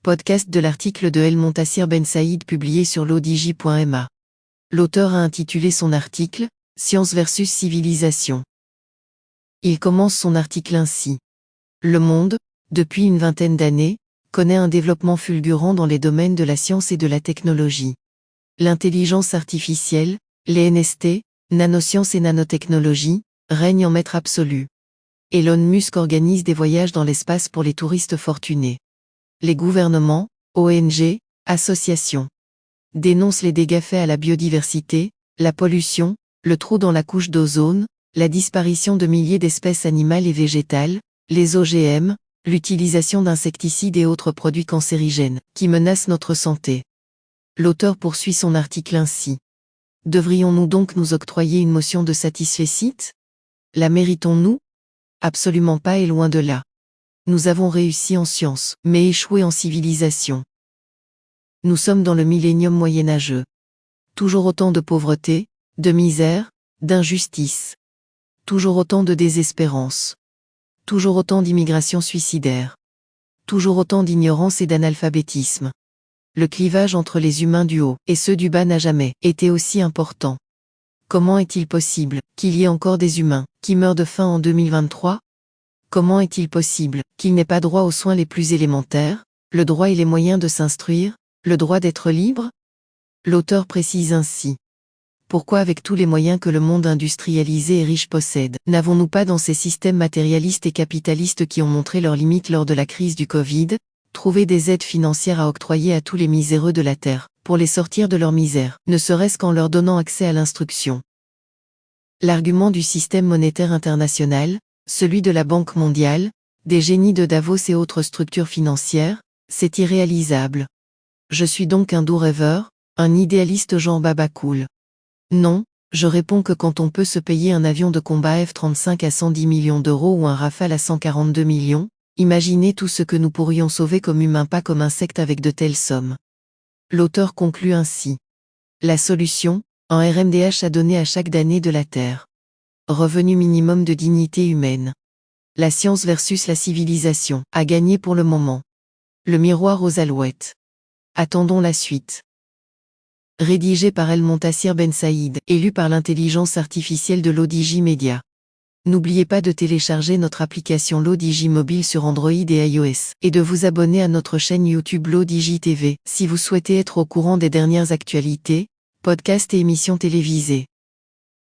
Podcast de l'article de El Montassir Ben Saïd publié sur l'odj.ma. L'auteur a intitulé son article « Science versus civilisation ». Il commence son article ainsi. Le monde, depuis une vingtaine d'années, connaît un développement fulgurant dans les domaines de la science et de la technologie. L'intelligence artificielle, les NFT, nanosciences et nanotechnologie, règnent en maître absolu. Elon Musk organise des voyages dans l'espace pour les touristes fortunés. Les gouvernements, ONG, associations dénoncent les dégâts faits à la biodiversité, la pollution, le trou dans la couche d'ozone, la disparition de milliers d'espèces animales et végétales, les OGM, l'utilisation d'insecticides et autres produits cancérigènes, qui menacent notre santé. L'auteur poursuit son article ainsi. Devrions-nous donc nous octroyer une motion de satisfecit? La méritons-nous? Absolument pas et loin de là. Nous avons réussi en science, mais échoué en civilisation. Nous sommes dans le millénium moyenâgeux. Toujours autant de pauvreté, de misère, d'injustice. Toujours autant de désespérance. Toujours autant d'immigration suicidaire. Toujours autant d'ignorance et d'analphabétisme. Le clivage entre les humains du haut et ceux du bas n'a jamais été aussi important. Comment est-il possible qu'il y ait encore des humains qui meurent de faim en 2023? Comment est-il possible qu'il n'ait pas droit aux soins les plus élémentaires, le droit et les moyens de s'instruire, le droit d'être libre? L'auteur précise ainsi. Pourquoi avec tous les moyens que le monde industrialisé et riche possède, n'avons-nous pas dans ces systèmes matérialistes et capitalistes qui ont montré leurs limites lors de la crise du Covid, trouvé des aides financières à octroyer à tous les miséreux de la Terre, pour les sortir de leur misère, ne serait-ce qu'en leur donnant accès à l'instruction? L'argument du système monétaire international, celui de la Banque mondiale, des génies de Davos et autres structures financières, c'est irréalisable. Je suis donc un doux rêveur, un idéaliste genre baba cool. Non, je réponds que quand on peut se payer un avion de combat F-35 à 110 millions d'euros ou un Rafale à 142 millions, imaginez tout ce que nous pourrions sauver comme humains pas comme insectes avec de telles sommes. L'auteur conclut ainsi. La solution, un RMDH à donner à chaque damné de la Terre. Revenu minimum de dignité humaine. La science versus la civilisation, à gagner pour le moment. Le miroir aux alouettes. Attendons la suite. Rédigé par El Montassir Ben Saïd, élu par l'intelligence artificielle de l'ODJ Media. N'oubliez pas de télécharger notre application l'ODJ mobile sur Android et iOS, et de vous abonner à notre chaîne YouTube l'ODJ TV, si vous souhaitez être au courant des dernières actualités, podcasts et émissions télévisées.